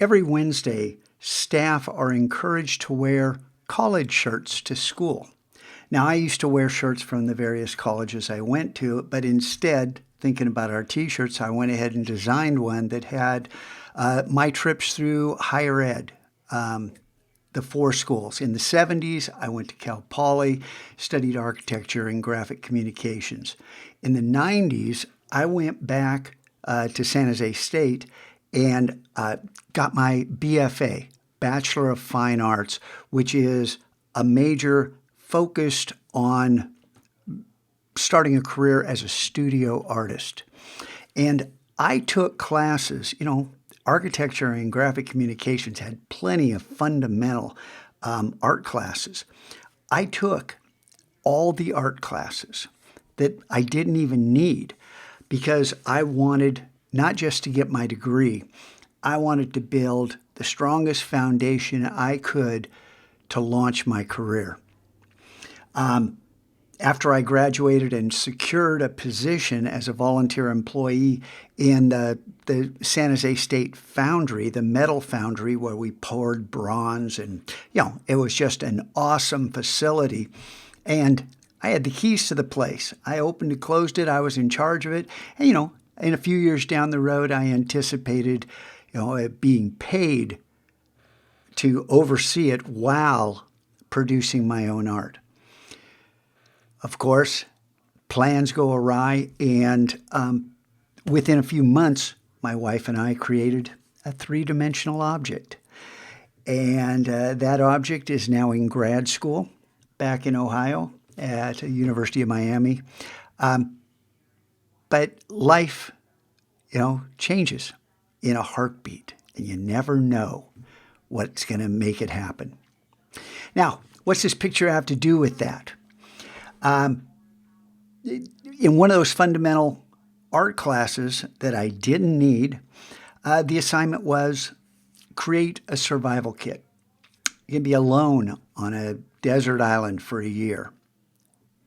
Every Wednesday, staff are encouraged to wear college shirts to school. Now, I used to wear shirts from the various colleges I went to, but instead, thinking about our t-shirts, I went ahead and designed one that had my trips through higher ed, the four schools. In the 70s, I went to Cal Poly, studied architecture and graphic communications. In the 90s, I went back to San Jose State and got my BFA, Bachelor of Fine Arts, which is a major focused on starting a career as a studio artist. And I took classes, architecture and graphic communications had plenty of fundamental art classes. I took all the art classes that I didn't even need because I wanted not just to get my degree, I wanted to build the strongest foundation I could to launch my career. After I graduated and secured a position as a volunteer employee in the San Jose State Foundry, the metal foundry where we poured bronze, and it was just an awesome facility. And I had the keys to the place. I opened and closed it. I was in charge of it. And in a few years down the road, I anticipated being paid to oversee it while producing my own art. Of course, plans go awry, and within a few months, my wife and I created a three-dimensional object. And that object is now in grad school back in Ohio at the University of Miami. But life, changes in a heartbeat, and you never know what's going to make it happen. Now, what's this picture have to do with that? In one of those fundamental art classes that I didn't need, the assignment was create a survival kit. You can be alone on a desert island for a year.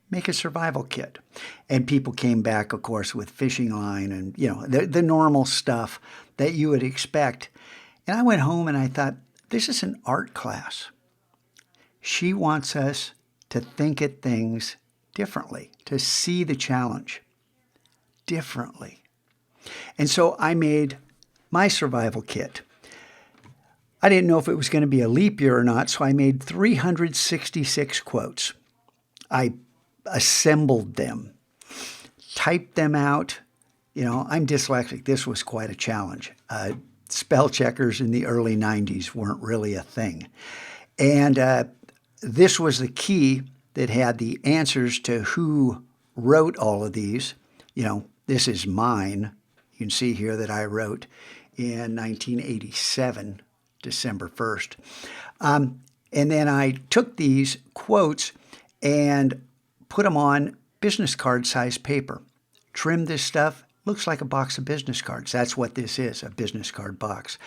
Make a survival kit. And people came back, of course, with fishing line and, the normal stuff that you would expect. And I went home and I thought, this is an art class. She wants us to think at things differently, to see the challenge differently. And so I made my survival kit. I didn't know if it was going to be a leap year or not, so I made 366 quotes. I assembled them, typed them out. I'm dyslexic. This was quite a challenge. Spell checkers in the early 90s weren't really a thing. And this was the key that had the answers to who wrote all of these. This is mine. You can see here that I wrote in 1987, December 1st. And then I took these quotes and put them on business card size paper. Trimmed this stuff. Looks like a box of business cards. That's what this is, a business card box.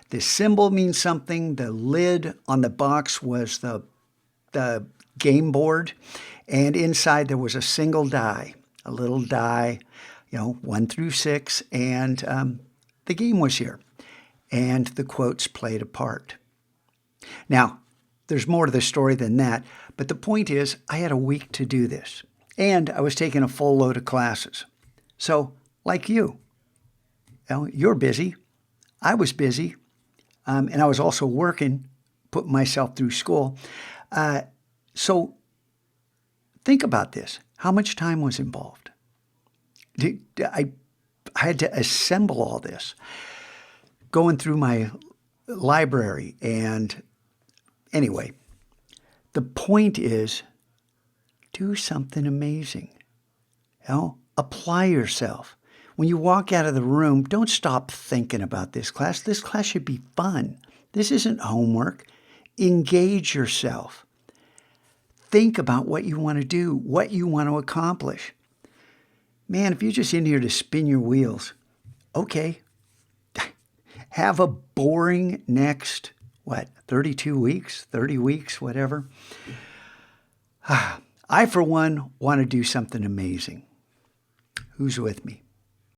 The symbol means something. The lid on the box was the game board, and inside there was a single die, a little die, 1 through 6, and the game was here, and the quotes played a part. Now, there's more to the story than that, but the point is I had a week to do this, and I was taking a full load of classes. So, like you're busy, I was busy, and I was also working, putting myself through school. So think about this. How much time was involved? I had to assemble all this, going through my library. And anyway, the point is do something amazing. Apply yourself. When you walk out of the room, don't stop thinking about this class. This class should be fun. This isn't homework. Engage yourself. Think about what you want to do, what you want to accomplish. Man, if you're just in here to spin your wheels, okay. Have a boring next, 32 weeks, 30 weeks, whatever. I, for one, want to do something amazing. Who's with me?